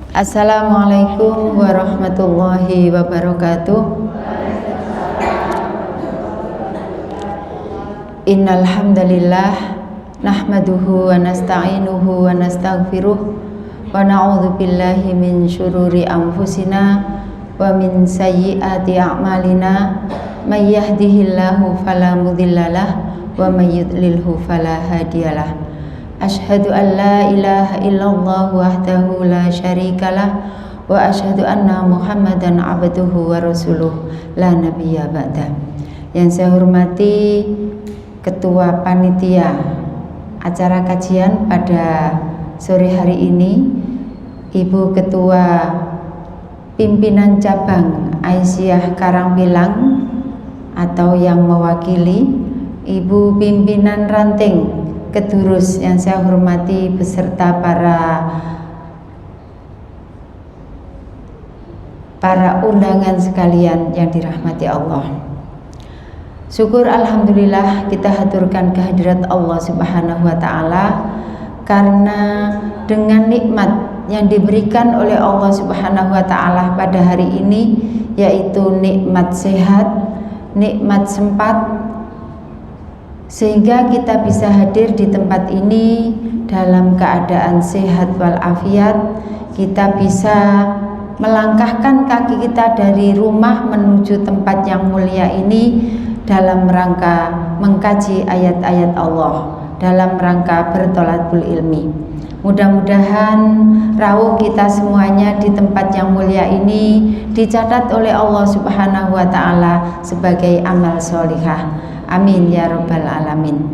Assalamualaikum warahmatullahi wabarakatuh. Innal hamdalillah nahmaduhu wa nasta'inuhu wa nastaghfiruh wa na'udzu billahi min syururi anfusina wa min sayyiati a'malina may yahdihillahu fala mudhillalah wa may yudlilhu fala hadiyalah. Asyhadu an la ilaha illallah wahdahu la syarikalah wa asyhadu anna Muhammadan abduhu wa rasuluh la nabiyya ba'da. Yang saya hormati Ketua Panitia acara kajian pada sore hari ini, Ibu Ketua Pimpinan Cabang Aisyah Karangpilang atau yang mewakili, Ibu Pimpinan Ranting Kedurus yang saya hormati beserta para undangan sekalian yang dirahmati Allah. Syukur alhamdulillah kita haturkan kehadirat Allah Subhanahu wa taala karena dengan nikmat yang diberikan oleh Allah Subhanahu wa taala pada hari ini, yaitu nikmat sehat, nikmat sempat, sehingga kita bisa hadir di tempat ini dalam keadaan sehat walafiat. Kita bisa melangkahkan kaki kita dari rumah menuju tempat yang mulia ini dalam rangka mengkaji ayat-ayat Allah, dalam rangka bertolakul ilmi. Mudah-mudahan rawuh kita semuanya di tempat yang mulia ini dicatat oleh Allah Subhanahu wa taala sebagai amal sholihah. Amin ya rabbal alamin.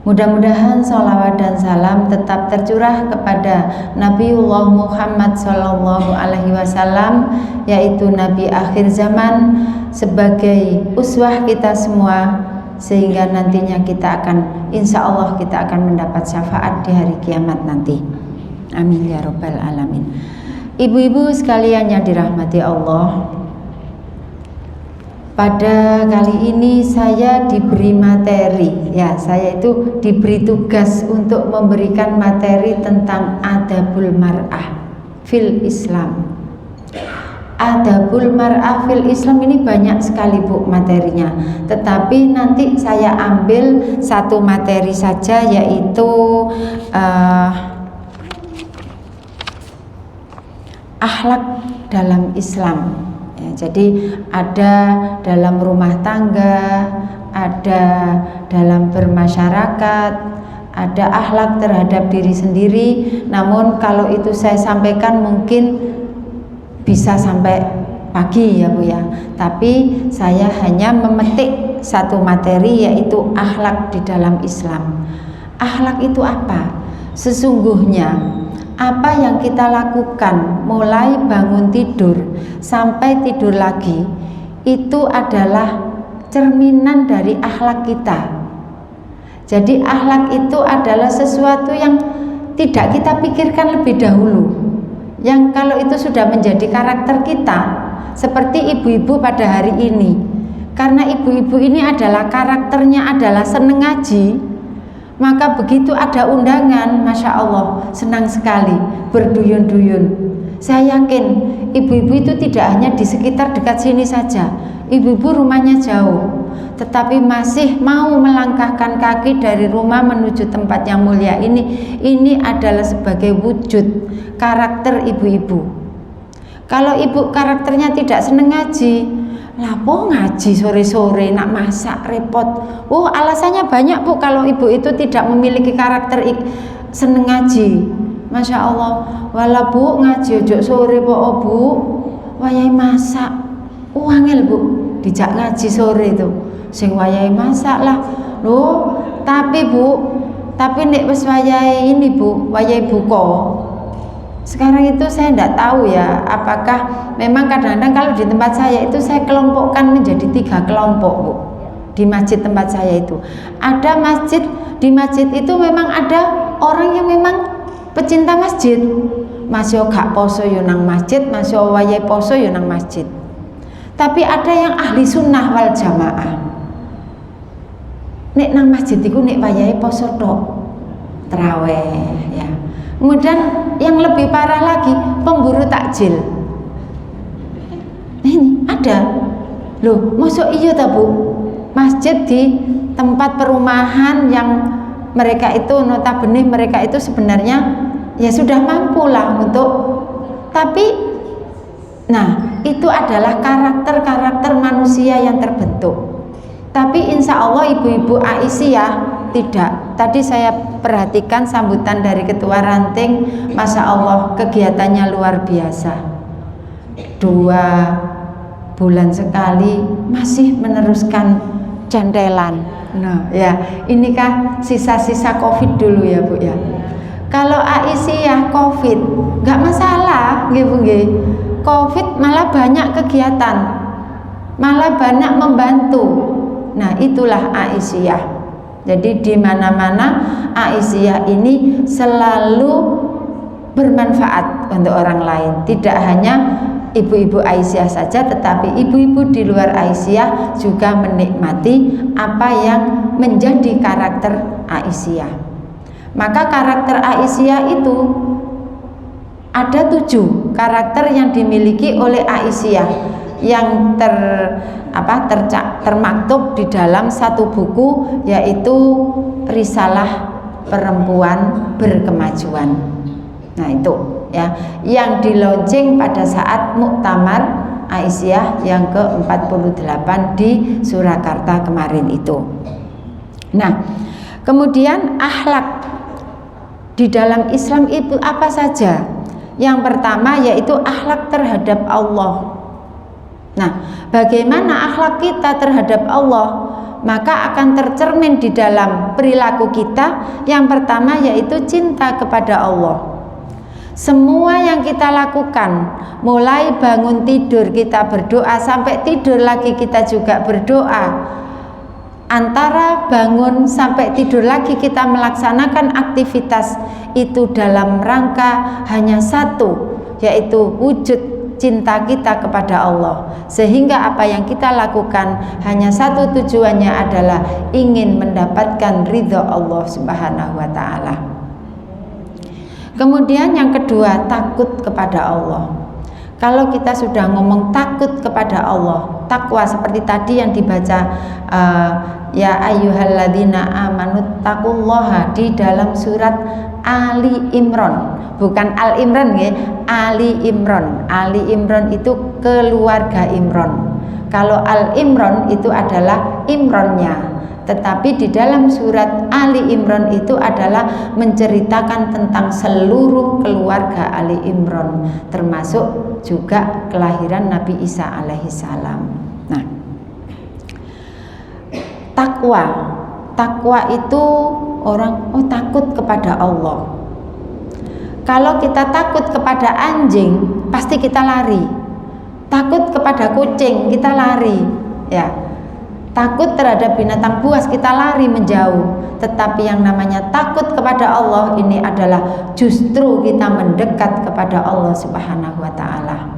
Mudah-mudahan sholawat dan salam tetap tercurah kepada Nabiullah Muhammad sallallahu alaihi wasallam, yaitu Nabi akhir zaman, sebagai uswah kita semua, sehingga nantinya kita akan, insya Allah kita akan mendapat syafaat di hari kiamat nanti. Amin ya rabbal alamin. Ibu-ibu sekalian yang dirahmati Allah, pada kali ini saya diberi materi, ya saya itu diberi tugas untuk memberikan materi tentang adabul mar'ah fil Islam. Adabul mar'ah fil Islam ini banyak sekali Bu materinya, tetapi nanti saya ambil satu materi saja, yaitu akhlak dalam Islam. Ya, jadi ada dalam rumah tangga, ada dalam bermasyarakat, ada akhlak terhadap diri sendiri. Namun kalau itu saya sampaikan mungkin bisa sampai pagi ya Bu ya. Tapi saya hanya memetik satu materi, yaitu akhlak di dalam Islam. Akhlak itu apa? Sesungguhnya apa yang kita lakukan mulai bangun tidur sampai tidur lagi itu adalah cerminan dari akhlak kita. Jadi akhlak itu adalah sesuatu yang tidak kita pikirkan lebih dahulu, yang kalau itu sudah menjadi karakter kita, seperti ibu-ibu pada hari ini. Karena ibu-ibu ini adalah karakternya adalah seneng ngaji, maka begitu ada undangan, Masya Allah, senang sekali, berduyun-duyun. Saya yakin ibu-ibu itu tidak hanya di sekitar dekat sini saja, ibu-ibu rumahnya jauh, tetapi masih mau melangkahkan kaki dari rumah menuju tempat yang mulia ini. Ini adalah sebagai wujud karakter ibu-ibu. Kalau ibu karakternya tidak senang ngaji, lapo ngaji sore-sore nak masak repot. Oh, alasannya banyak Bu kalau ibu itu tidak memiliki karakter seneng ngaji. Masya Allah, wala Bu ngaji ojo sore po Bu, wayai masak. Angel Bu, dijak ngaji sore itu. Sing wayai masak lah. Loh, tapi nek wis wayai ini Bu, wayai buka. Sekarang itu saya tidak tahu ya, apakah memang kadang-kadang kalau di tempat saya itu saya kelompokkan menjadi 3 kelompok Bu. Di masjid tempat saya itu ada masjid, di masjid itu memang ada orang yang memang pecinta masjid, masih gak poso yo nang masjid, masih wayai poso yo nang masjid. Tapi ada yang ahli sunnah wal jamaah, nek nang masjid iku nek wayai poso tok, Taraweh ya. Kemudian yang lebih parah lagi, pemburu takjil. Ini ada. Loh, masuk iya ta Bu? Masjid di tempat perumahan yang mereka itu notabene mereka itu sebenarnya ya sudah mampu lah untuk, tapi nah itu adalah karakter-karakter manusia yang terbentuk. Tapi insya Allah ibu-ibu Aisyah tidak. Tadi saya perhatikan sambutan dari ketua ranting, Masya Allah kegiatannya luar biasa. 2 bulan sekali masih meneruskan cantelan. Nah ya, inikah sisa-sisa COVID dulu ya Bu ya. Kalau Aisyah COVID nggak masalah, nggih Bu nggih. COVID malah banyak kegiatan, malah banyak membantu. Nah itulah Aisyah. Jadi di mana-mana Aisyah ini selalu bermanfaat untuk orang lain. Tidak hanya ibu-ibu Aisyah saja, tetapi ibu-ibu di luar Aisyah juga menikmati apa yang menjadi karakter Aisyah. Maka karakter Aisyah itu ada 7 karakter yang dimiliki oleh Aisyah yang termaktub di dalam satu buku, yaitu Risalah Perempuan Berkemajuan. Nah itu ya, yang di-launching pada saat Muktamar Aisyah yang ke-48 di Surakarta kemarin itu. Nah, kemudian akhlak di dalam Islam itu apa saja? Yang pertama yaitu akhlak terhadap Allah. Nah, bagaimana akhlak kita terhadap Allah? Maka akan tercermin di dalam perilaku kita. Yang pertama yaitu cinta kepada Allah. Semua yang kita lakukan, mulai bangun tidur kita berdoa, sampai tidur lagi kita juga berdoa. Antara bangun sampai tidur lagi kita melaksanakan aktivitas itu dalam rangka hanya satu, yaitu wujud cinta kita kepada Allah. Sehingga apa yang kita lakukan hanya satu tujuannya adalah ingin mendapatkan ridha Allah Subhanahu wa ta'ala. Kemudian yang kedua, takut kepada Allah. Kalau kita sudah ngomong takut kepada Allah, takwa seperti tadi yang dibaca ya ayyuhalladzina amanu taqullaha di dalam surat Ali Imran, bukan Al Imran ya, Ali Imran. Ali Imran itu keluarga Imran. Kalau Al Imran itu adalah Imronnya. Tetapi di dalam surat Ali Imran itu adalah menceritakan tentang seluruh keluarga Ali Imran, termasuk juga kelahiran Nabi Isa alaihissalam. Nah, takwa itu orang takut kepada Allah. Kalau kita takut kepada anjing, pasti kita lari. Takut kepada kucing, kita lari, ya. Takut terhadap binatang buas, kita lari menjauh. Tetapi yang namanya takut kepada Allah ini adalah justru kita mendekat kepada Allah Subhanahu wa ta'ala.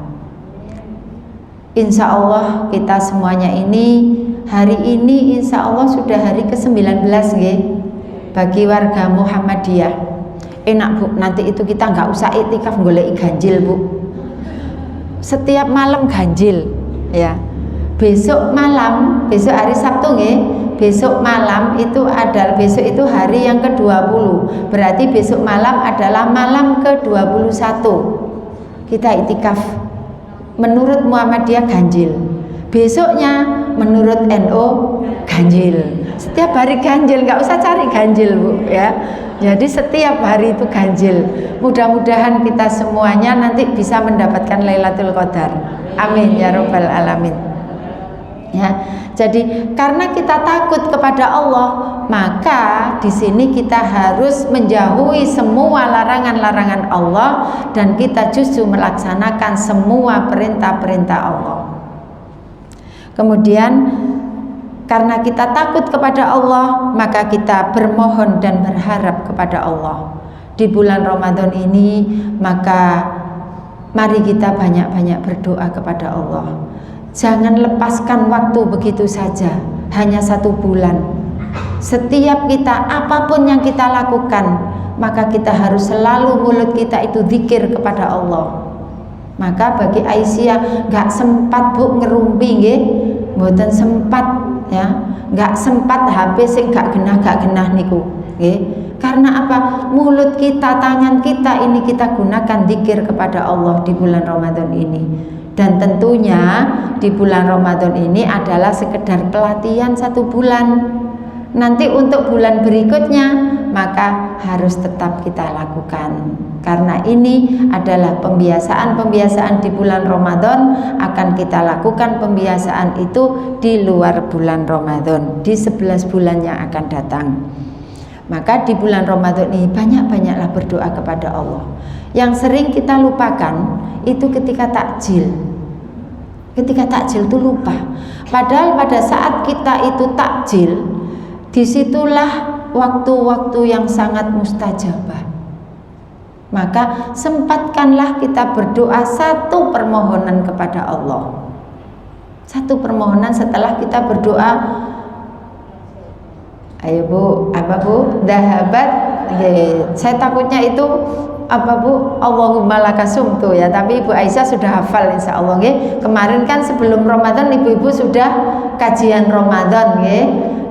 Insya Allah kita semuanya ini, hari ini insya Allah sudah hari ke-19 ya, bagi warga Muhammadiyah. Enak Bu, nanti itu kita nggak usah iktikaf golek ganjil Bu. Setiap malam ganjil ya. Besok malam, besok hari Sabtu nggih, besok malam itu adalah, besok itu hari yang ke-20. Berarti besok malam adalah malam ke-21. Kita itikaf. Menurut Muhammadiyah ganjil. Besoknya menurut NU ganjil. Setiap hari ganjil, nggak usah cari ganjil Bu ya. Jadi setiap hari itu ganjil. Mudah-mudahan kita semuanya nanti bisa mendapatkan Lailatul Qadar. Amin ya rabbal alamin. Ya, jadi karena kita takut kepada Allah, maka di sini kita harus menjauhi semua larangan-larangan Allah dan kita justru melaksanakan semua perintah-perintah Allah. Kemudian karena kita takut kepada Allah, maka kita bermohon dan berharap kepada Allah. Di bulan Ramadan ini, maka mari kita banyak-banyak berdoa kepada Allah. Jangan lepaskan waktu begitu saja, hanya 1 bulan. Setiap kita, apapun yang kita lakukan, maka kita harus selalu mulut kita itu zikir kepada Allah. Maka bagi Aisyah gak sempat Bu ngerumpi nggih, mboten sempat ya, gak sempat HP sing gak genah niku nggih. Karena apa? Mulut kita, tangan kita ini kita gunakan zikir kepada Allah di bulan Ramadan ini. Dan tentunya di bulan Ramadan ini adalah sekedar pelatihan 1 bulan. Nanti untuk bulan berikutnya maka harus tetap kita lakukan. Karena ini adalah pembiasaan di bulan Ramadan, akan kita lakukan pembiasaan itu di luar bulan Ramadan, di 11 bulan yang akan datang. Maka di bulan Ramadan ini banyak-banyaklah berdoa kepada Allah. Yang sering kita lupakan itu ketika takjil. Ketika takjil itu lupa. Padahal pada saat kita itu takjil, disitulah waktu-waktu yang sangat mustajabah. Maka sempatkanlah kita berdoa 1 permohonan kepada Allah. 1 permohonan setelah kita berdoa. Ayo Bu, apa Bu? Dahabat. Saya takutnya itu apa Bu? Allahumma lakasumtu ya. Tapi Ibu Aisyah sudah hafal insya Allah nggih. Kemarin kan sebelum Ramadan ibu-ibu sudah kajian Ramadan nggih.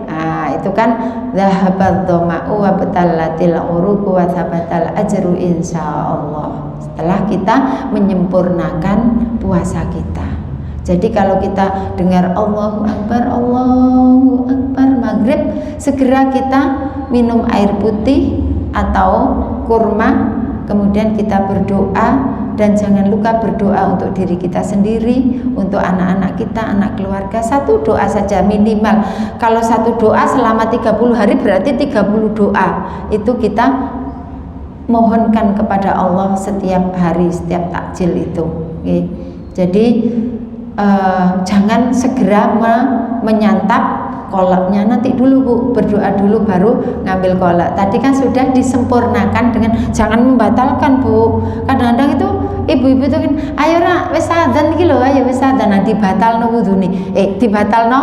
Nah, itu kan dhahabat dhama'u wa batallatil uruqu wa thabatal ajru insyaallah. Setelah kita menyempurnakan puasa kita. Jadi kalau kita dengar Allahu Akbar maghrib, segera kita minum air putih atau kurma, kemudian kita berdoa. Dan jangan lupa berdoa untuk diri kita sendiri, untuk anak-anak kita, anak keluarga. 1 doa saja minimal. Kalau 1 doa selama 30 hari berarti 30 doa. Itu kita mohonkan kepada Allah setiap hari, setiap takjil itu. Okay. Jadi jangan segera menyantap kolaknya, nanti dulu Bu, berdoa dulu baru ngambil kolak. Tadi kan sudah disempurnakan dengan jangan membatalkan Bu. Kadang-kadang itu ibu-ibu itu kan, ayo nak wis adzan iki lho, ayo wis adzan, nah dibatalno wudune, dibatalno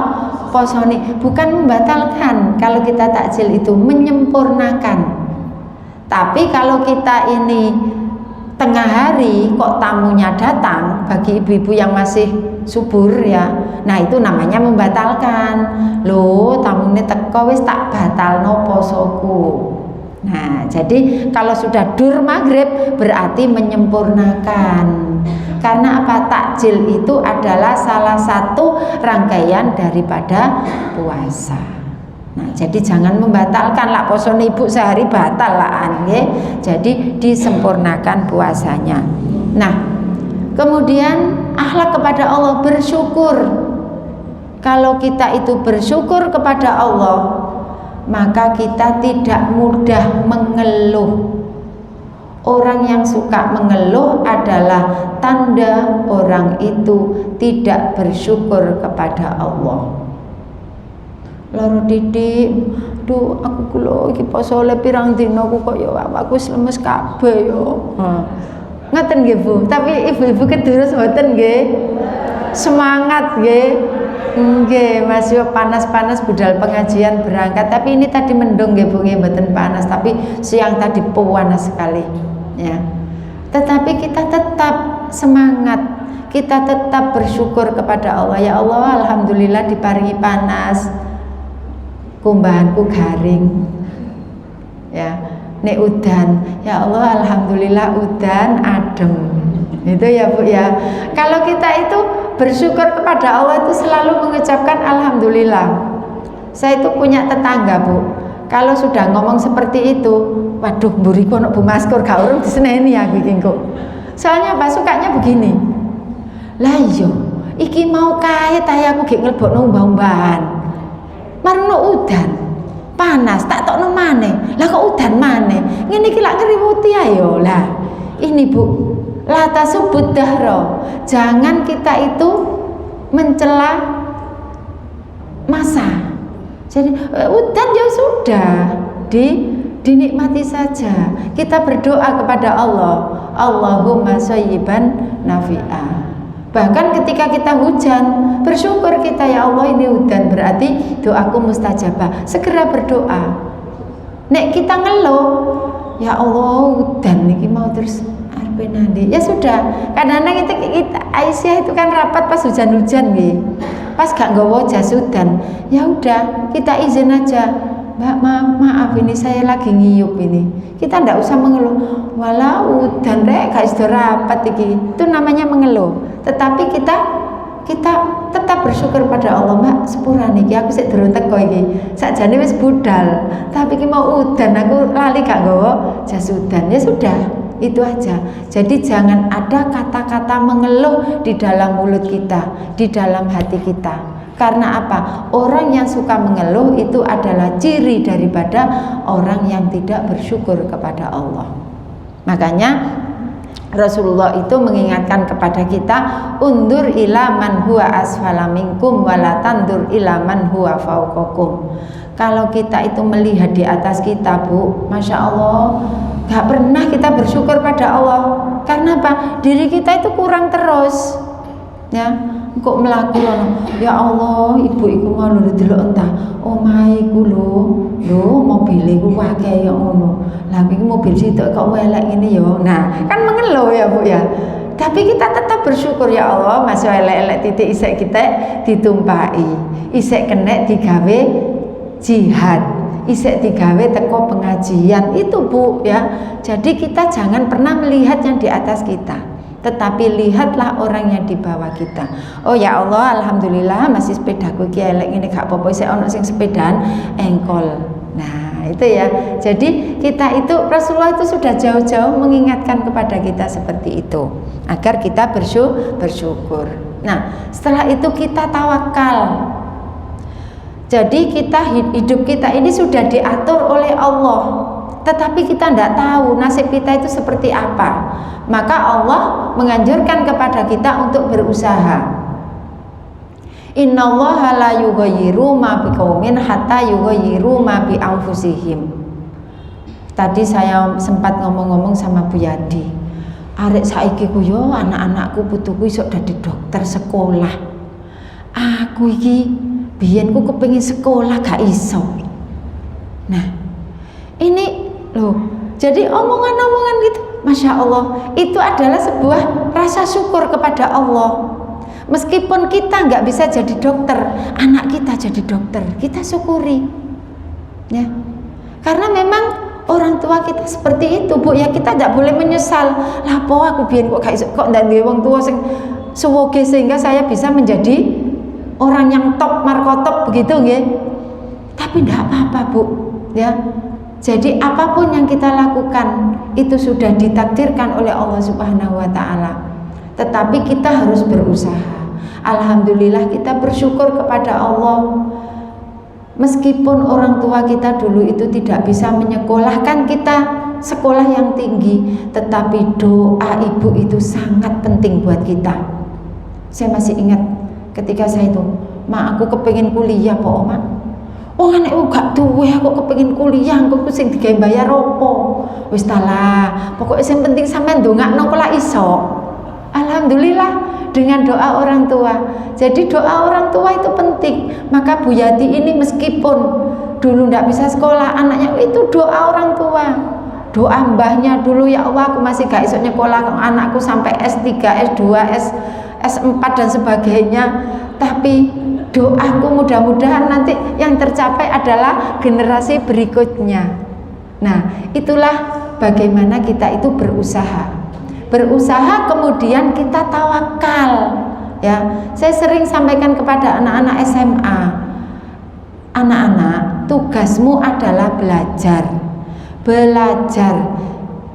posone. Bukan membatalkan, kalau kita takjil itu menyempurnakan. Tapi kalau kita ini tengah hari kok tamunya datang, bagi ibu-ibu yang masih subur ya, nah itu namanya membatalkan. Loh, tamune teko wis tak batalno posoku. Nah, jadi kalau sudah dur maghrib berarti menyempurnakan. Karena apa? Takjil itu adalah salah satu rangkaian daripada puasa. Nah, jadi jangan membatalkan lah posone ibu sehari batal lah ya. Jadi disempurnakan puasanya. Nah, kemudian akhlak kepada Allah, bersyukur. Kalau kita itu bersyukur kepada Allah, maka kita tidak mudah mengeluh. Orang yang suka mengeluh adalah tanda orang itu tidak bersyukur kepada Allah. Loro didik, duh aku kula iki poso le pirang dina aku kok ya awakku wis lemes kabeh yo. Ngoten nggih Bu, tapi ibu-ibu kedurus mboten nggih? Semangat nggih. Nggih, Mas yo panas-panas budal pengajian berangkat, tapi ini tadi mendung nggih Bu, nggih mboten panas, tapi siang tadi panas sekali ya. Tetapi kita tetap semangat, kita tetap bersyukur kepada Allah. Ya Allah, alhamdulillah diparingi panas, kumbahanku garing ya. Nek udan, ya Allah alhamdulillah udan adem. Itu ya Bu ya. Kalau kita itu bersyukur kepada Allah itu selalu mengucapkan alhamdulillah. Saya itu punya tetangga Bu, kalau sudah ngomong seperti itu, waduh mburiku ono Bu Maskur gak urung diseneni aku iki kok. Soalnya apa? Sukanya begini. Lah iya, iki mau kae ta aku gek nglebokno umbah-umbahan. Marno udan, panas, tak tokno maneh. Lah kok udan maneh? Ngene iki lak ngriwuti ayo. Lah, ini Bu, la tasubud dahra. Jangan kita itu mencela masa. Jadi udan ya sudah, dinikmati saja. Kita berdoa kepada Allah, Allahumma shayyiban nafi'a. Bahkan ketika kita hujan, bersyukur kita, ya Allah ini hujan, berarti doaku mustajabah. Segera berdoa. Nek kita ngeluh, ya Allah udan niki mau terus arepe nanti. Ya sudah, kadang-kadang kita Aisyah itu kan rapat pas hujan-hujan nggih. Pas gak nggawa jas udan, ya udah kita izin aja. Mbak, maaf ini saya lagi ngiyup ini. Kita ndak usah mengeluh. Walau udan rek gak iso rapat iki. Itu namanya mengeluh. Tetapi kita tetap bersyukur pada Allah. Mbak, sepura niki aku sik durung teko iki. Sakjane wis budal, tapi iki mau udan aku lali gak nggawa jas udan. Ya sudah, itu aja. Jadi jangan ada kata-kata mengeluh di dalam mulut kita, di dalam hati kita. Karena apa? Orang yang suka mengeluh itu adalah ciri daripada orang yang tidak bersyukur kepada Allah. Makanya Rasulullah itu mengingatkan kepada kita, undur ila man huwa asfala minkum wala tandur ila man huwa fauqakum. Kalau kita itu melihat di atas kita, Bu, Masya Allah, gak pernah kita bersyukur pada Allah. Karena apa? Diri kita itu kurang terus, ya. Kok melakukan, ya Allah, ibu iku mau lho delok entah omahe iku lho mobil iku akeh ya ngono. Lah iki mobil sitok kok elek ngene ya. Nah, kan mengeluh ya, Bu ya. Tapi kita tetap bersyukur, ya Allah, masih elek-elek titik isek kita ditumpahi. Isek kena digawe jihad. Isek digawe teko pengajian itu, Bu ya. Jadi kita jangan pernah melihat yang di atas kita, tetapi lihatlah orang yang di bawah kita. Oh ya Allah, alhamdulillah masih sepedaku ki elek ngene gak apa-apa, sik ono sing sepedaan engkol. Nah, itu ya. Jadi kita itu, Rasulullah itu sudah jauh-jauh mengingatkan kepada kita seperti itu, agar kita bersyukur. Nah, setelah itu kita tawakal. Jadi hidup kita ini sudah diatur oleh Allah, tetapi kita tidak tahu nasib kita itu seperti apa. Maka Allah menganjurkan kepada kita untuk berusaha. Innallaha la yughayyiru ma biqaumin hatta yughayyiru ma bi anfusihim. Tadi saya sempat ngomong-ngomong sama Bu Yadi. Arek saiki ku yo anak-anakku putuku iso dadi dokter sekolah. Aku iki biyen ku kepengin sekolah gak iso. Nah, ini loh, jadi omongan-omongan gitu, Masya Allah, itu adalah sebuah rasa syukur kepada Allah. Meskipun kita nggak bisa jadi dokter, anak kita jadi dokter, kita syukuri, ya. Karena memang orang tua kita seperti itu, Bu ya. Kita tidak boleh menyesal. Lah po aku biyen kok gak iso, kok ndak duwe wong tua sing suwoge sehingga saya bisa menjadi orang yang top markotop begitu nggih. Tapi tidak apa-apa, Bu, ya. Jadi apapun yang kita lakukan itu sudah ditakdirkan oleh Allah Subhanahu wa taala. Tetapi kita harus berusaha. Alhamdulillah kita bersyukur kepada Allah. Meskipun orang tua kita dulu itu tidak bisa menyekolahkan kita sekolah yang tinggi, tetapi doa ibu itu sangat penting buat kita. Saya masih ingat ketika saya itu, "Ma, aku kepengin kuliah, po, Oma." Oh, anakku gak duwe, aku kepengin kuliah, aku sing digawe bayar opo. Wis talah, pokoknya yang penting sampean ndongakno kok lak iso. Alhamdulillah dengan doa orang tua. Jadi doa orang tua itu penting. Maka Bu Yati ini meskipun dulu ndak bisa sekolah, anaknya itu doa orang tua. Doa mbahnya dulu, ya Allah aku masih gak iso nyekolah anakku sampai S3, S2, S4 dan sebagainya. Tapi doaku mudah-mudahan nanti yang tercapai adalah generasi berikutnya. Nah, itulah bagaimana kita itu berusaha. Berusaha kemudian kita tawakal, ya. Saya sering sampaikan kepada anak-anak SMA. Anak-anak, tugasmu adalah belajar. Belajar.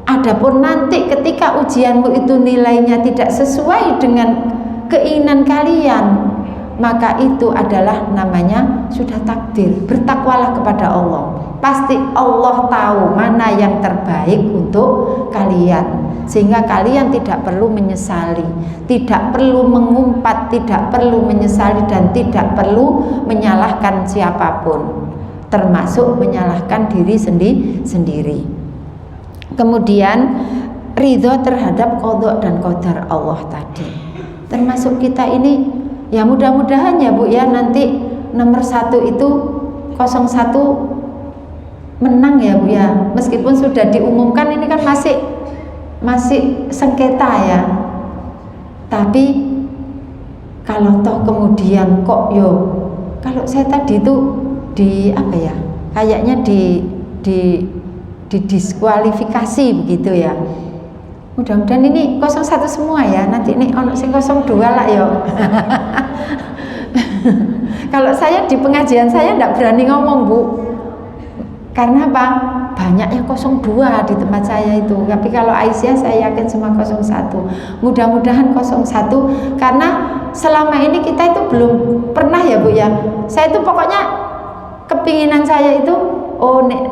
Adapun nanti ketika ujianmu itu nilainya tidak sesuai dengan keinginan kalian, maka itu adalah namanya sudah takdir. Bertakwalah kepada Allah. Pasti Allah tahu mana yang terbaik untuk kalian, sehingga kalian tidak perlu menyesali, tidak perlu mengumpat, tidak perlu menyesali, dan tidak perlu menyalahkan siapapun, termasuk menyalahkan diri sendiri. Kemudian ridho terhadap qadha dan qadar Allah tadi, termasuk kita ini. Ya mudah-mudahan ya Bu ya, nanti nomor 1 itu 01 menang ya Bu ya, meskipun sudah diumumkan ini kan masih sengketa ya. Tapi kalau toh kemudian kok kalau saya tadi itu di apa ya, kayaknya didiskualifikasi begitu ya. Mudah-mudahan ini 01 semua ya, nanti ini ono sing 02 lah yo. Kalau saya di pengajian saya enggak berani ngomong Bu, karena apa? Banyak yang 02 di tempat saya itu. Tapi kalau Aisyah saya yakin semua 01. Mudah-mudahan 01, karena selama ini kita itu belum pernah ya Bu ya. Saya itu pokoknya kepinginan saya itu nek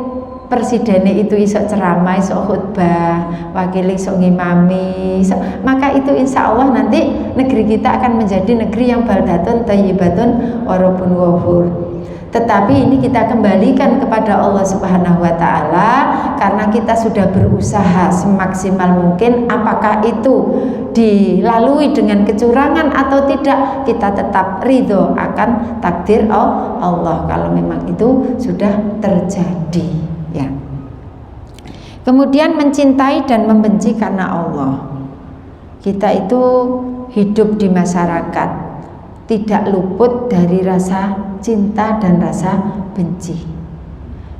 presidennya itu iso ceramah, iso khutbah, wakil iso ngimami, maka itu insya Allah nanti negeri kita akan menjadi negeri yang baldatun thayyibatun wa rabbun ghafur. Tetapi ini kita kembalikan kepada Allah Subhanahu wa Ta'ala, karena kita sudah berusaha semaksimal mungkin. Apakah itu dilalui dengan kecurangan atau tidak, kita tetap ridho akan takdir Allah kalau memang itu sudah terjadi ya. Kemudian mencintai dan membenci karena Allah. Kita itu hidup di masyarakat tidak luput dari rasa cinta dan rasa benci.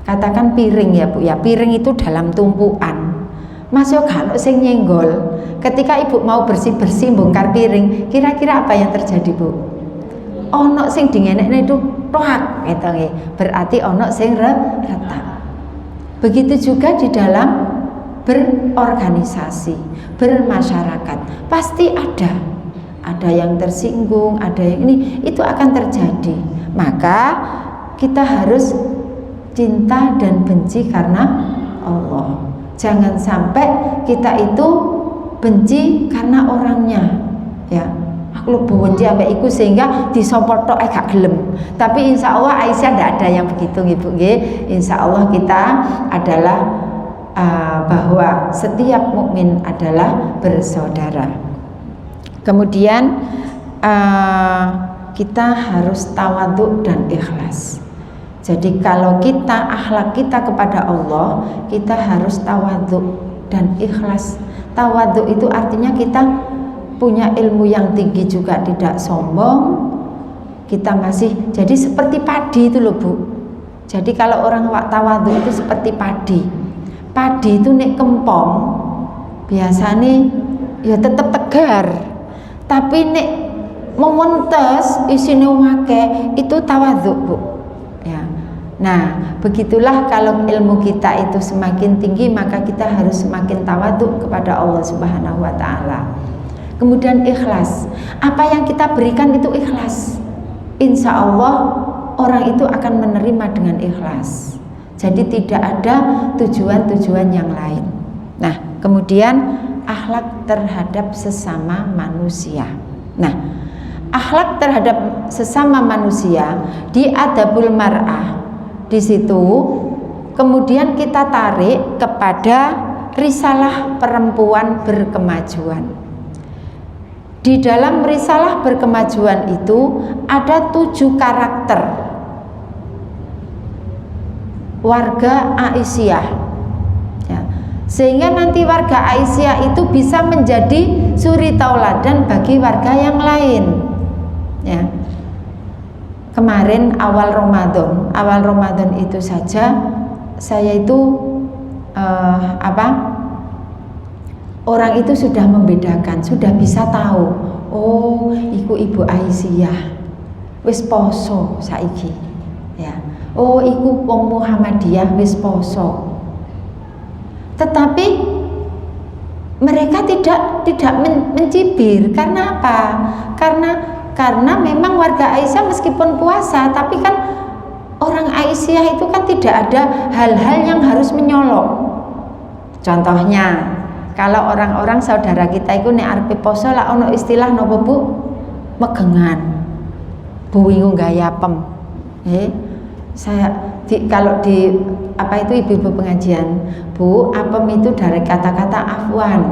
Katakan piring ya Bu ya, piring itu dalam tumpuan. Mas yo kalau sing nyenggol, ketika ibu mau bersih-bersih bongkar piring, kira-kira apa yang terjadi Bu? Ono sing dingenekne itu toak gitu nggih. Berarti ono sing retak. Begitu juga di dalam berorganisasi, bermasyarakat, pasti ada yang tersinggung, ada yang ini, itu akan terjadi. Maka kita harus cinta dan benci karena Allah. Jangan sampai kita itu benci karena orangnya ya. Aku lebih benci sampai iku sehingga disompot tok gak gelem. Tapi insya Allah Aisyah tidak ada yang begitu Ibu nggih. Insya Allah kita adalah bahwa setiap mukmin adalah bersaudara. Kemudian kita harus tawadhu dan ikhlas. Jadi kalau akhlak kita kepada Allah, kita harus tawadhu dan ikhlas. Tawadhu itu artinya kita punya ilmu yang tinggi juga tidak sombong. Kita masih jadi seperti padi itu loh Bu. Jadi kalau orang tawadhu itu seperti padi. Padi itu nek kempong biasanya ya tetap tegar. Tapi nek mementes isine wake itu tawadhu Bu ya. Nah begitulah kalau ilmu kita itu semakin tinggi, maka kita harus semakin tawadhu kepada Allah Subhanahu wa Ta'ala. Kemudian ikhlas, apa yang kita berikan itu ikhlas, insya Allah orang itu akan menerima dengan ikhlas. Jadi tidak ada tujuan-tujuan yang lain. Nah kemudian akhlak terhadap sesama manusia. Nah, akhlak terhadap sesama manusia di adabul mar'ah, di situ kemudian kita tarik kepada risalah perempuan berkemajuan. Di dalam risalah berkemajuan itu ada 7 karakter warga Aisyah ya. Sehingga nanti warga Aisyah itu bisa menjadi suri tauladan bagi warga yang lain ya. Kemarin awal Ramadan itu saja saya itu orang itu sudah membedakan, sudah bisa tahu, oh iku ibu Aisyah wis poso saiki ya. Oh iku wong Muhammadiyah wis poso. Tetapi mereka tidak mencibir. Karena apa? Karena memang warga Aisyah meskipun puasa, tapi kan orang Aisyah itu kan tidak ada hal-hal yang harus menyolok. Contohnya, kalau orang-orang saudara kita itu nek arepe poso lah ono istilah nopo Bu? Megengan. Bu wingu gayapem. Kalau di apa itu ibu-ibu pengajian, Bu, apem itu dari kata-kata afwan.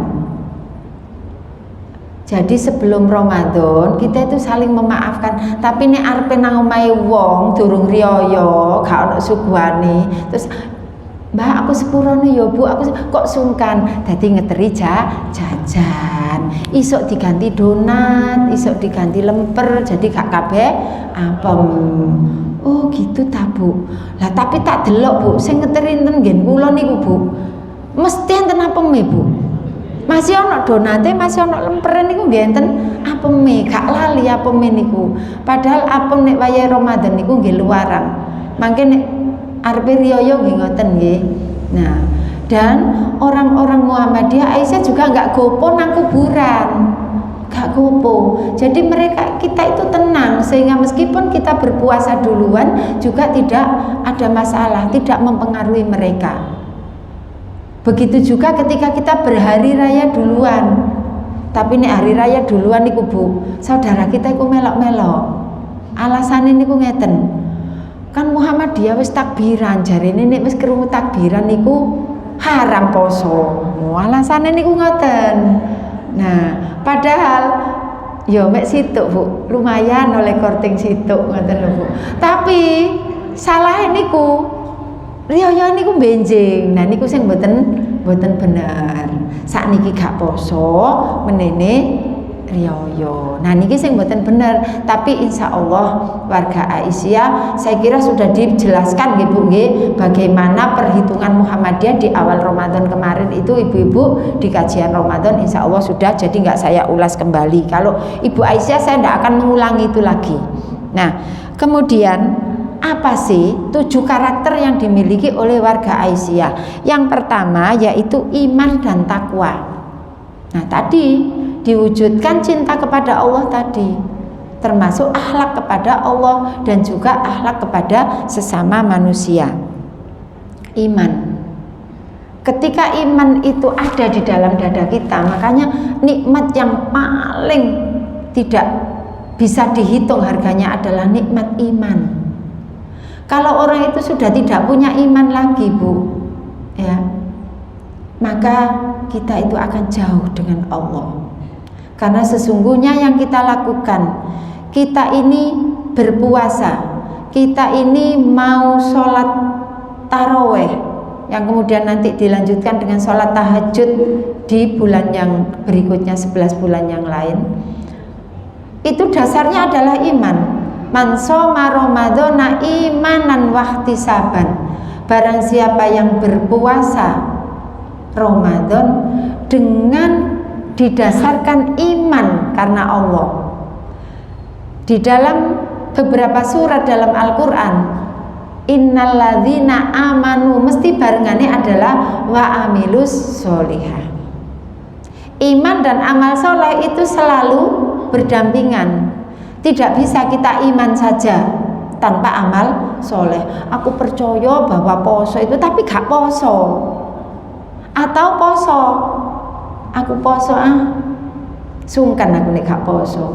Jadi sebelum Ramadan kita itu saling memaafkan. Tapi nek arepe nang omahe wong durung riyaya, gak ono suguhane, terus Mbak aku sepurone ya Bu, aku kok sungkan. Dadi ngeteri jajan. Isok diganti donat, isok diganti lemper, jadi gak kabeh apem. Oh gitu ta Bu. Lah tapi tak delok Bu, sing ngeteri enten nggih kula niku Bu. Mesti enten apeme Bu. Masih ana donate, masih ana lempere niku nggih enten apeme, gak lali apeme niku. Padahal apem nek wayah Ramadan niku nggih luarang. Mangke nek arepe riyaya nggih ngoten nggih. Nah, dan orang-orang Muhammadiyah Aisyah juga nggak gopo nang kuburan. Gak gopo. Jadi kita itu tenang sehingga meskipun kita berpuasa duluan juga tidak ada masalah, tidak mempengaruhi mereka. Begitu juga ketika kita berhari raya duluan. Tapi nek hari raya duluan niku Bu, saudara kita iku melok-melok. Alasane niku ngeten. Kan Muhammadiyah wis takbiran, jarine nek wis krungu takbiran niku haram poso. Alasane niku ngoten. Nah, padahal ya mek situk Bu, lumayan oleh korting situk ngoten lho Bu. Tapi salah niku riyaya niku benjing. Nah niku sing mboten bener. Sakniki gak poso, menene riyaya. Nah niki sing mboten bener, tapi insya Allah warga Aisyah saya kira sudah dijelaskan nggih Bu nggih bagaimana perhitungan Muhammadiyah di awal Ramadan kemarin itu ibu-ibu di kajian Ramadan insya Allah sudah, jadi nggak saya ulas kembali. Kalau Ibu Aisyah saya tidak akan mengulangi itu lagi. Nah kemudian apa sih 7 karakter yang dimiliki oleh warga Aisyah? Yang pertama yaitu iman dan takwa. Nah tadi diwujudkan cinta kepada Allah tadi, termasuk akhlak kepada Allah dan juga akhlak kepada sesama manusia. Iman. Ketika iman itu ada di dalam dada kita, makanya nikmat yang paling tidak bisa dihitung harganya adalah nikmat iman. Kalau orang itu sudah tidak punya iman lagi Bu, ya, maka kita itu akan jauh dengan Allah. Karena sesungguhnya yang kita lakukan, kita ini berpuasa, kita ini mau sholat taraweh, yang kemudian nanti dilanjutkan dengan sholat tahajud di bulan yang berikutnya, 11 bulan yang lain. Itu dasarnya adalah iman. Man shoma Ramadhana imanan wahtisaban. Barang siapa yang berpuasa Ramadan dengan didasarkan iman karena Allah. Di dalam beberapa surat dalam Al-Quran, innalladzina amanu, mesti barengannya adalah wa amilus sholihah. Iman dan amal soleh itu selalu berdampingan. Tidak bisa kita iman saja tanpa amal soleh. Aku percaya bahwa poso itu tapi gak poso. Atau poso, aku poso sungkan aku nek gak poso.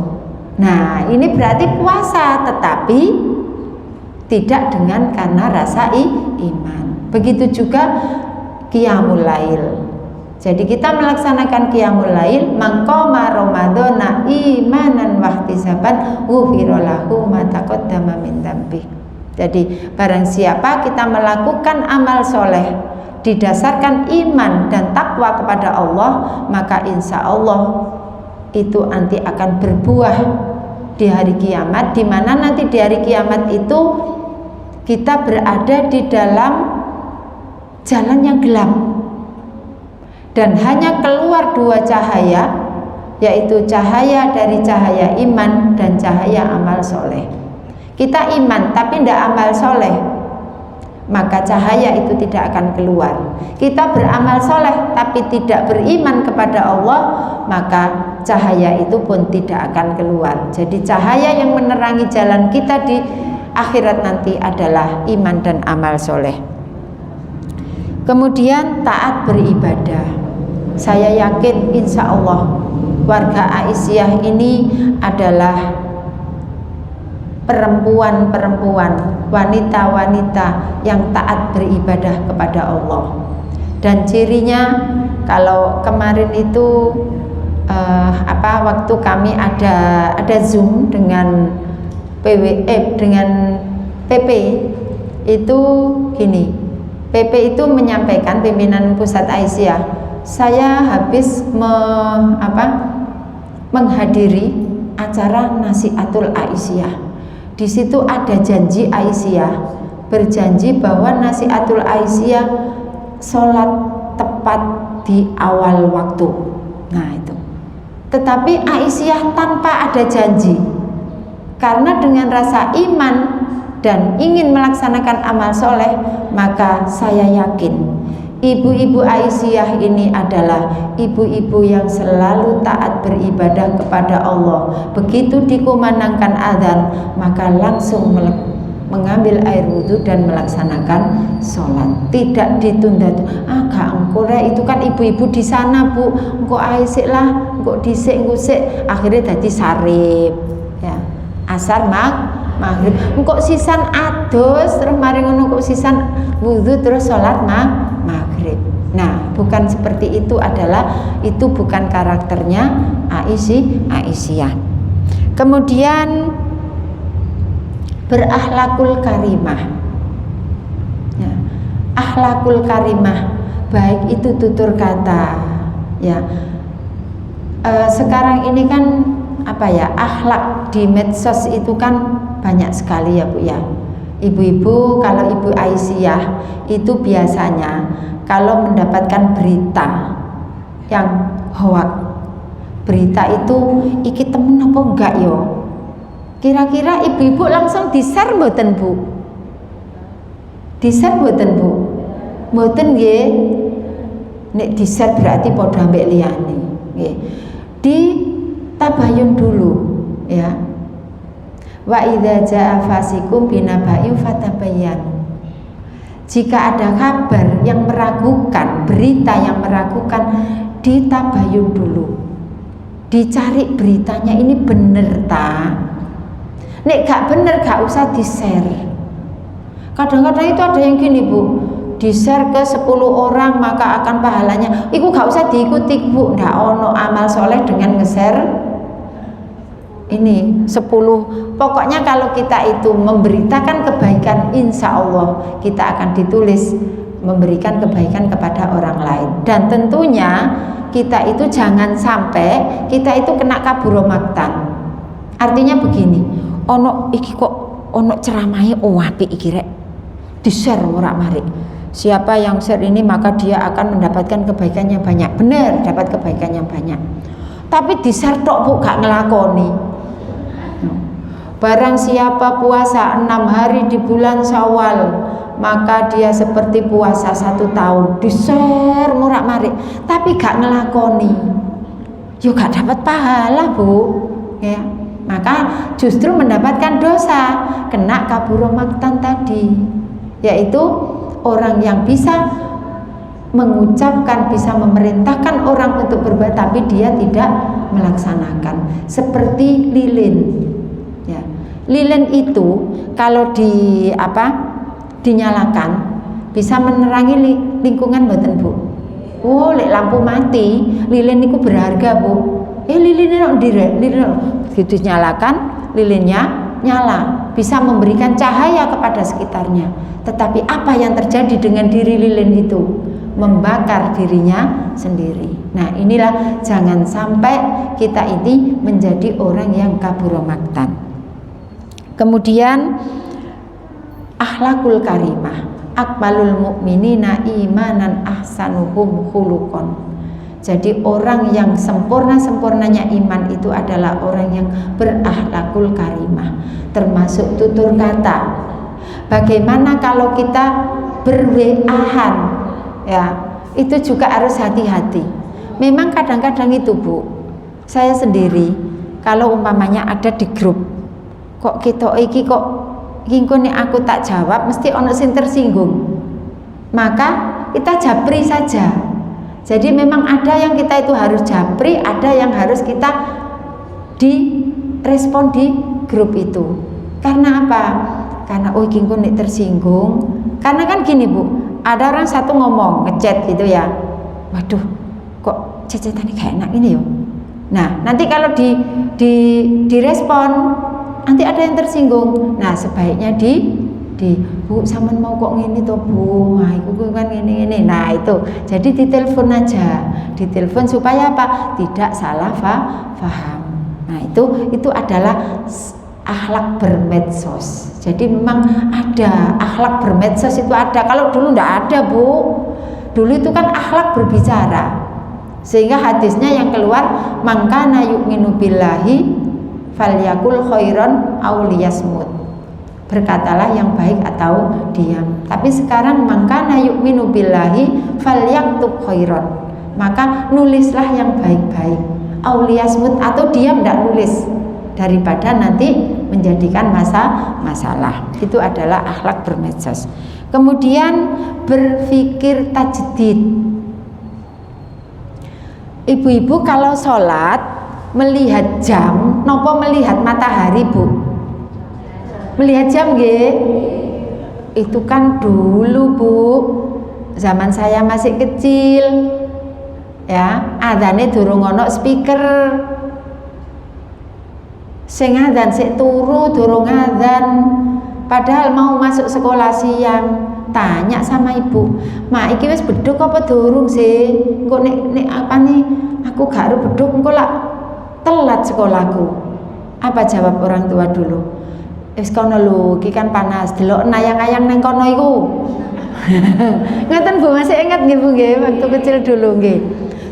Nah ini berarti puasa tetapi tidak dengan karena rasa iman. Begitu juga qiyamul lail. Jadi kita melaksanakan qiyamul lail, mangqama ramadhana imanan wahtisaban ghufira lahu ma taqaddama min dzambi. Jadi barang siapa kita melakukan amal soleh didasarkan iman dan takwa kepada Allah, maka insya Allah itu nanti akan berbuah di hari kiamat, di mana nanti di hari kiamat itu kita berada di dalam jalan yang gelap dan hanya keluar 2 cahaya, yaitu cahaya dari cahaya iman dan cahaya amal soleh. Kita iman tapi tidak amal soleh, maka cahaya itu tidak akan keluar. Kita beramal soleh tapi tidak beriman kepada Allah, maka cahaya itu pun tidak akan keluar. Jadi cahaya yang menerangi jalan kita di akhirat nanti adalah iman dan amal soleh. Kemudian taat beribadah. Saya yakin insya Allah warga Aisyah ini adalah perempuan-perempuan, wanita-wanita yang taat beribadah kepada Allah. Dan cirinya kalau kemarin itu waktu kami ada Zoom dengan dengan PP itu gini, PP itu menyampaikan, pimpinan pusat Aisyah, saya habis menghadiri acara Nasihatul Aisyah. Di situ ada janji Aisyah, berjanji bahwa Nasihatul Aisyah sholat tepat di awal waktu. Nah itu. Tetapi Aisyah tanpa ada janji, karena dengan rasa iman dan ingin melaksanakan amal soleh, maka saya yakin ibu-ibu Aisyah ini adalah ibu-ibu yang selalu taat beribadah kepada Allah. Begitu dikumandangkan azan, maka langsung mengambil air wudhu dan melaksanakan sholat, tidak ditunda. Gak engkore, itu kan ibu-ibu di sana bu, engko aisik lah, engko disik ngusik, akhirnya jadi sarip ya, asar maghrib, engko sisan adus, terus mari ngono kok sisan wudhu terus sholat maghrib. Nah, bukan seperti itu, itu bukan karakternya Aisyah. Kemudian berakhlakul karimah. Ya, akhlakul karimah, baik itu tutur kata. Ya, sekarang ini kan akhlak di medsos itu kan banyak sekali ya bu ya. Ibu-ibu, kalau ibu Aisyah itu biasanya kalau mendapatkan berita yang hoak, berita itu iki temen apa enggak yo, kira-kira ibu-ibu langsung di-share mboten bu? Di-share mboten bu? Mboten nggih. Nek di-share berarti padha ambek liyane nggih. Ditabayun dulu ya. Wa idza jaa fasikum binaba'in fatabayyanu. Jika ada kabar yang meragukan, berita yang meragukan, ditabayun dulu, dicari beritanya ini bener ta. Nek gak bener gak usah di-share. Kadang-kadang itu ada yang gini bu, di-share ke 10 orang maka akan pahalanya. Iku gak usah diikuti bu, ndak ono amal soleh dengan nge-share ini 10. Pokoknya kalau kita itu memberitakan kebaikan, insya Allah kita akan ditulis memberikan kebaikan kepada orang lain. Dan tentunya kita itu jangan sampai kita itu kena kaburomaktan. Artinya begini, ono iki kok ono ceramahe apik iki rek, di-share ora marik. Siapa yang share ini maka dia akan mendapatkan kebaikan yang banyak. Benar, dapat kebaikan yang banyak. Tapi di-share tok bu, gak ngelakoni. Barang siapa puasa 6 hari di bulan Syawal, maka dia seperti puasa 1 tahun. Di-share murak marik, tapi gak ngelakoni, yo gak dapat pahala bu ya. Maka justru mendapatkan dosa, kena kaburomaktan tadi, yaitu orang yang bisa mengucapkan, bisa memerintahkan orang untuk berbuat tapi dia tidak melaksanakan. Seperti lilin ya. Lilin itu kalau dinyalakan bisa menerangi lingkungan mboten bu? Oh, lek lampu mati lilin itu berharga bu. Lilinnya begitu nyalakan, lilinnya nyala, bisa memberikan cahaya kepada sekitarnya. Tetapi apa yang terjadi dengan diri lilin itu? Membakar dirinya sendiri. Nah inilah jangan sampai kita ini menjadi orang yang kaburomaktan. Kemudian akhlakul karimah, akmalul mu'minina imanan ahsanuhum khuluqan. Jadi orang yang sempurna-sempurnanya iman itu adalah orang yang berakhlakul karimah, termasuk tutur kata. Bagaimana kalau kita berweahan ya, itu juga harus hati-hati. Memang kadang-kadang itu bu, saya sendiri kalau umpamanya ada di grup, kok kita iki kok ingko nek aku tak jawab mesti ono sing tersinggung, maka kita japri saja. Jadi memang ada yang kita itu harus japri, ada yang harus kita direspon di grup itu. Karena apa? Karena oh ingko nek tersinggung. Karena kan gini bu, ada orang satu ngomong ngechat gitu ya, waduh kok cecetannya kayak enak ini yo. Nah nanti kalau direspon nanti ada yang tersinggung. Nah sebaiknya Bu sampean mau kok ngene to Bu, nah iku kan ngene. Nah itu jadi ditelepon aja, ditelepon supaya apa, tidak salah paham. Nah itu adalah akhlak bermedsos. Jadi memang ada akhlak bermedsos, itu ada. Kalau dulu ndak ada Bu, dulu itu kan akhlak berbicara, sehingga hadisnya yang keluar mangkana yu'minu billahi falyakul khairan aw liyasmut, berkatalah yang baik atau diam. Tapi sekarang mangkana yu'minu billahi falyaktub khairan, maka nulislah yang baik-baik, aw liyasmut, atau diam tidak nulis, daripada nanti menjadikan masalah. Itu adalah akhlak bermedsos. Kemudian berpikir tajdid. Ibu-ibu kalau sholat melihat jam, nopo melihat matahari Bu? Melihat jam nggih? Itu kan dulu Bu, zaman saya masih kecil, ya, adzane durung ono speaker. Sing adzan sik turu durung adzan. Padahal mau masuk sekolah siang, tanya sama ibu, "Ma, iki wis beduk apa durung sih? Engko nek apa nih? Aku gak arep beduk, engko lak telat sekolahku." Apa jawab orang tua dulu? "Wis kono lho, iki kan panas, delok nayang-ayang nang kono iku." Ngoten Bu, masih ingat nggih Bu nggih, waktu kecil dulu nggih.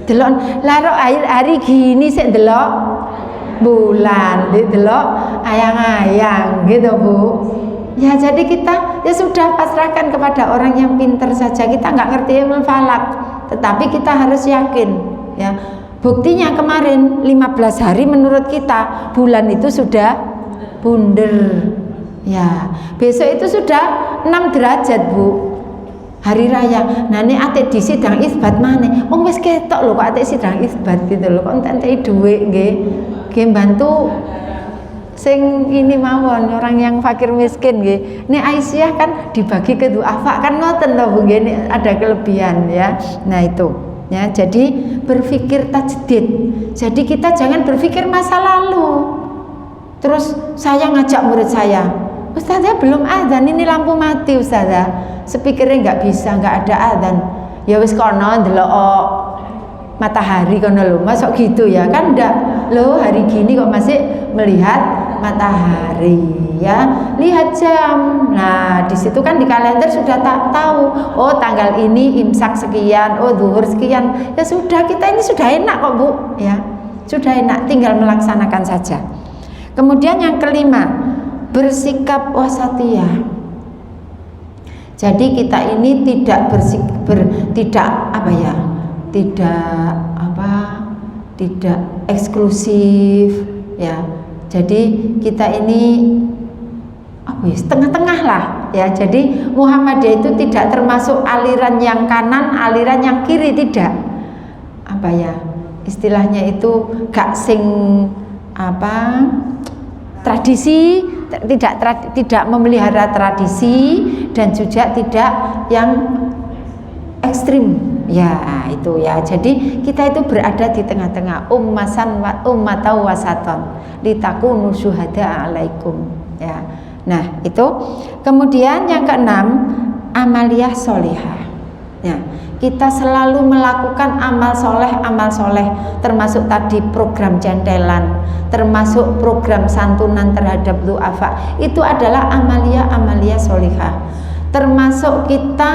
Delok larok hari gini sik delok bulan, delok ayang-ayang gitu Bu. Ya jadi kita ya sudah pasrahkan kepada orang yang pintar saja. Kita nggak ngerti ilmu falak, tetapi kita harus yakin ya. Buktinya kemarin 15 hari menurut kita bulan itu sudah bunder. Ya, besok itu sudah 6 derajat Bu, hari raya. Nah ini ate di sidang isbat mana? Oh wis ketok lho kok ate sidang isbat gitu loh. Kok entek dhuwit nggih. Nggih bantu sing ini mawon orang yang fakir miskin nggih. Ini Aisyah kan dibagi ke duafa kan ngoten to Bu nggih, ada kelebihan ya. Nah itu ya, jadi berpikir tajdid. Jadi kita jangan berpikir masa lalu. Terus saya ngajak murid saya, "Ustazah belum adzan, ini lampu mati Ustazah. Speakernya nggak bisa, nggak ada adzan." Ya wis kono ndelok matahari kono lho, masuk gitu ya kan enggak loh, hari gini kok masih melihat matahari ya, lihat jam. Nah di situ kan di kalender sudah tak tahu, oh tanggal ini imsak sekian, oh zuhur sekian. Ya sudah, kita ini sudah enak kok Bu ya, sudah enak, tinggal melaksanakan saja. Kemudian yang kelima, bersikap wasatiyah. Jadi kita ini tidak tidak eksklusif ya. Jadi kita ini setengah-tengah lah ya. Jadi Muhammadiyah itu tidak termasuk aliran yang kanan, aliran yang kiri, tidak. Istilahnya itu gak sing tradisi, tidak memelihara tradisi, dan juga tidak yang ekstrim ya, itu ya. Jadi kita itu berada di tengah-tengah, ummatan wasaton litakunu syuhada alaikum ya. Nah itu. Kemudian yang keenam, amaliyah solihah ya. Kita selalu melakukan amal soleh, termasuk tadi program jentelan, termasuk program santunan terhadap du'afa. Itu adalah amaliyah solihah. Termasuk kita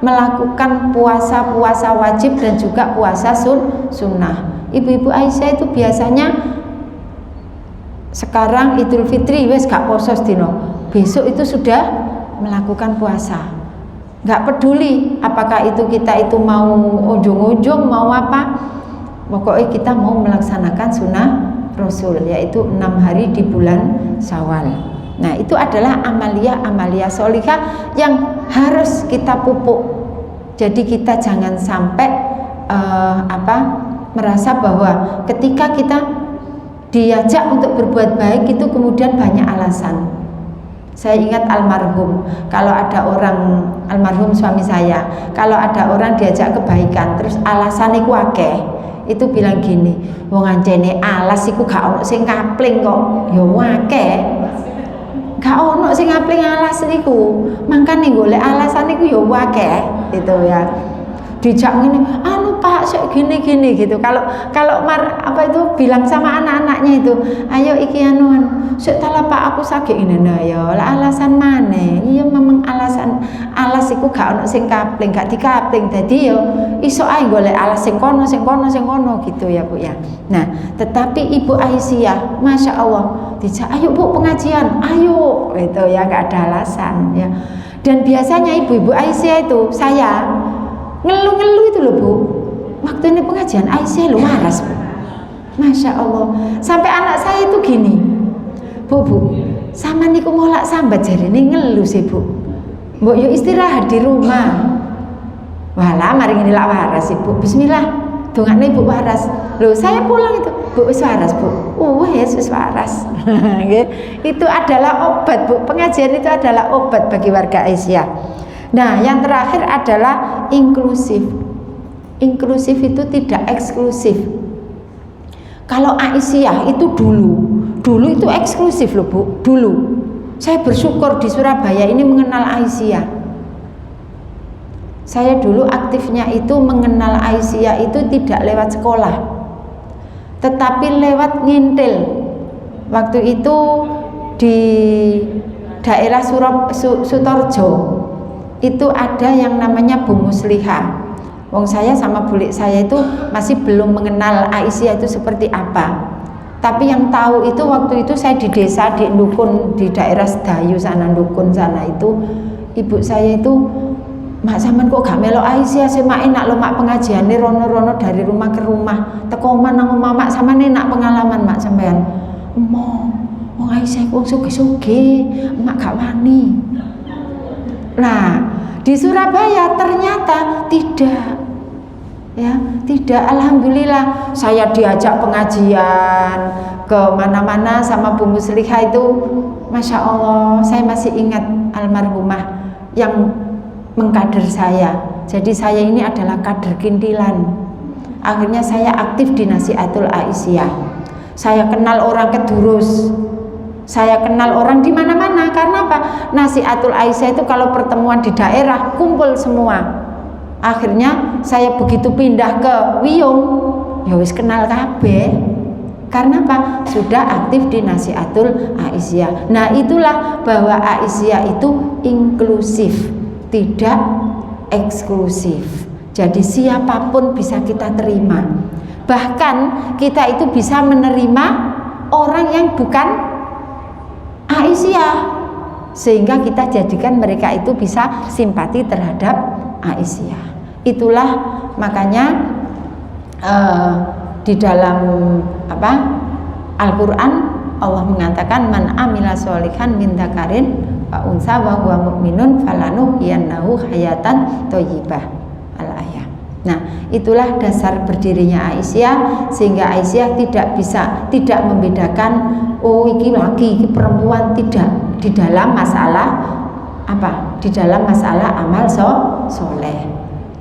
melakukan puasa wajib dan juga puasa sunnah. Ibu-ibu Aisyah itu biasanya sekarang Idul Fitri wes gak poso sedino, besok itu sudah melakukan puasa. Gak peduli apakah itu kita itu mau ujung-ujung mau apa, pokoknya kita mau melaksanakan sunnah Rasul, yaitu 6 hari di bulan Syawal. Nah itu adalah amaliyah solihah yang harus kita pupuk. Jadi kita jangan sampai merasa bahwa ketika kita diajak untuk berbuat baik itu kemudian banyak alasan. Saya ingat almarhum, kalau ada orang, almarhum suami saya, kalau ada orang diajak kebaikan terus alasannya ku akeh, itu bilang gini, wong ancene alas iku gak ono sing kapling kok, ya akeh. gak ono sing ngapling alas niku. Mangkane golek alasan niku ya akeh gitu ya. Dijak ngene, anu Pak sik gini-gini gitu. Kalau bilang sama anak-anaknya itu, ayo iki anuan, sik tala Pak aku sakit ini nah ya. Lah alasan maneh? Iya memang alas iku gak ono sing kapling, gak dikapling. Dadi yo iso ae golek alas sing kono gitu ya Bu ya. Nah, tetapi Ibu Aisyah, Masya Allah, dijak ayo Bu pengajian, ayo gitu ya, gak ada alasan ya. Dan biasanya ibu-ibu Aisyah itu saya ngeluh-ngeluh itu loh Bu, waktu ini pengajian Aisyah lu waras Bu, Masya Allah. Sampai anak saya itu gini, Bu sama niku molak sambat jari ini ngeluh sih Bu, mbok yuk istirahat di rumah. Walah mari ngene lak waras Ibu, bismillah dongakne Ibu waras. Loh saya pulang itu, Bu wis waras Bu, wis waras. Itu adalah obat Bu, pengajian itu adalah obat bagi warga Aisyah. Nah, yang terakhir adalah inklusif. Inklusif itu tidak eksklusif. Kalau Aisyah itu dulu itu eksklusif loh Bu. Dulu saya bersyukur di Surabaya ini mengenal Aisyah. Saya dulu aktifnya itu mengenal Aisyah itu tidak lewat sekolah, tetapi lewat ngintil. Waktu itu di daerah Sutorjo itu ada yang namanya Bu Muslihah. Wong saya sama bulik saya itu masih belum mengenal Aisyah itu seperti apa. Tapi yang tahu itu waktu itu saya di desa, di Dukun, di daerah Sedayu sana, Dukun sana itu, ibu saya itu, mak sampean kok gak melok Aisyah, sih mak enak lo mak pengajian nih rono-rono dari rumah ke rumah. Teko omah nang omah mak sama enak pengalaman mak sampean. Wong Aisyah wong suge-suge, mak gak wani. Nah, di Surabaya ternyata tidak. Ya, tidak. Alhamdulillah saya diajak pengajian ke mana-mana sama Bu Muslihah itu, Masya Allah, saya masih ingat almarhumah yang mengkader saya. Jadi saya ini adalah kader kintilan. Akhirnya saya aktif di Nasihatul Aisyah. Saya kenal orang Kedurus. Saya kenal orang di mana-mana. Karena apa? Nasihatul Aisyah itu kalau pertemuan di daerah kumpul semua. Akhirnya saya begitu pindah ke Wiyung, ya wis kenal kabeh. Karena apa? Sudah aktif di Nasihatul Aisyah. Nah, itulah bahwa Aisyah itu inklusif, tidak eksklusif. Jadi siapapun bisa kita terima. Bahkan kita itu bisa menerima orang yang bukan Aisyah, sehingga kita jadikan mereka itu bisa simpati terhadap Aisyah. Itulah makanya di dalam Al-Quran Allah mengatakan man amila sholihan min dzakarin wa unsa wa huwa mu'minun falanuhyiyannahu hayatan thayyibah al-ayah. Nah, itulah dasar berdirinya Aisyah, sehingga Aisyah tidak membedakan oh iki laki, iki perempuan, tidak. Di dalam masalah apa? Di dalam masalah amal soleh.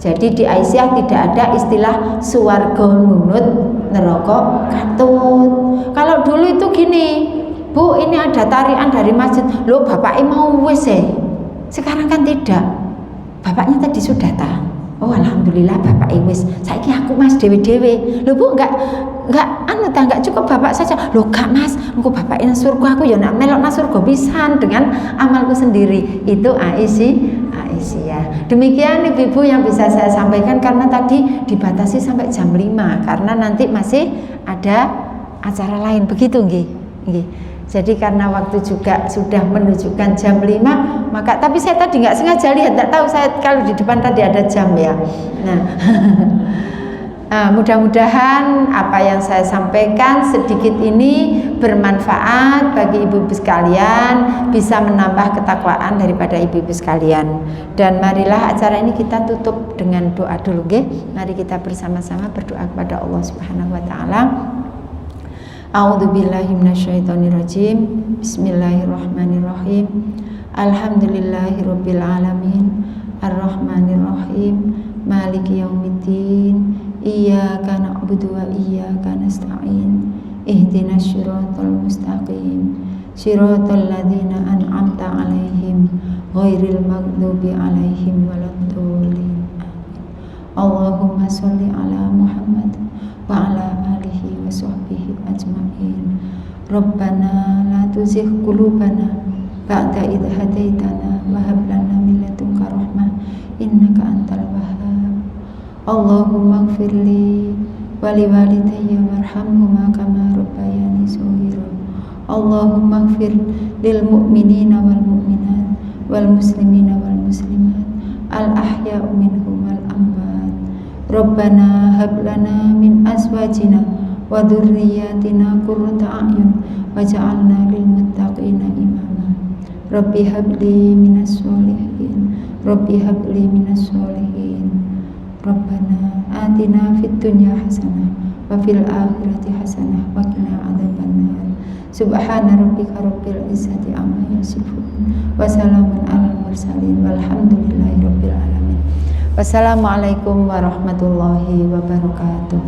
Jadi di Aisyah tidak ada istilah suwarga nunut neraka katut. Kalau dulu itu gini, Bu, ini ada tarian dari masjid, loh bapaknya mau wes sekarang kan tidak. Bapaknya tadi sudah tahu. Oh alhamdulillah bapak wis. Saiki aku Mas dewe-dewe. Loh Bu, enggak cukup bapak saja. Loh gak Mas, engko bapak nang surga, aku ya nak melok nang surga pisan dengan amalku sendiri. Itu Aisyah. Demikian ibu-ibu yang bisa saya sampaikan, karena tadi dibatasi sampai jam 5 karena nanti masih ada acara lain. Begitu nggih. Jadi karena waktu juga sudah menunjukkan jam 5, maka tapi saya tadi nggak sengaja lihat, nggak tahu saya kalau di depan tadi ada jam ya. Nah, mudah-mudahan apa yang saya sampaikan sedikit ini bermanfaat bagi ibu-ibu sekalian, bisa menambah ketakwaan daripada ibu-ibu sekalian. Dan marilah acara ini kita tutup dengan doa dulu, nggih. Mari kita bersama-sama berdoa kepada Allah Subhanahu wa taala. A'udzubillahi minasyaitonirrajim. Bismillahirrahmanirrahim. Alhamdulillahirabbil alamin. Arrahmanirrahim. Maliki yaumiddin. Iyyaka na'budu wa iyyaka nasta'in. Ihdinas siratal mustaqim. Shiratal ladzina an'amta 'alaihim ghairil maghdubi 'alaihim waladdallin. Allahumma sholli ala Muhammad wa ala alihi wa sahbihi ajma'in. Rabbana la tuzigh qulubana ba'da idh hadaitana wa hab lana min ladunka rahmah innaka antal wahhab. Allahumma ighfirli wa liwalidayya warhamhuma kama rabbayani shaghira. Allahumma ighfir lil mu'minina wal mu'minat wal muslimina wal muslimat al ahya'u minhum wal amwat. Rabbana hab lana min azwajina wa dzurriyyatina qurrata a'yun waj'alna lil muttaqina imama. Rabbi habli minas sholihin, Rabbi habli minas sholihin. Rabbana atina fid dunya hasanah wa fil akhirati hasanah wa qina adzabannar. Subhana rabbika rabbil izzati amma yasifun wa salamun alal mursalin walhamdulillahi rabbil alamin. Wassalamualaikum warahmatullahi wabarakatuh.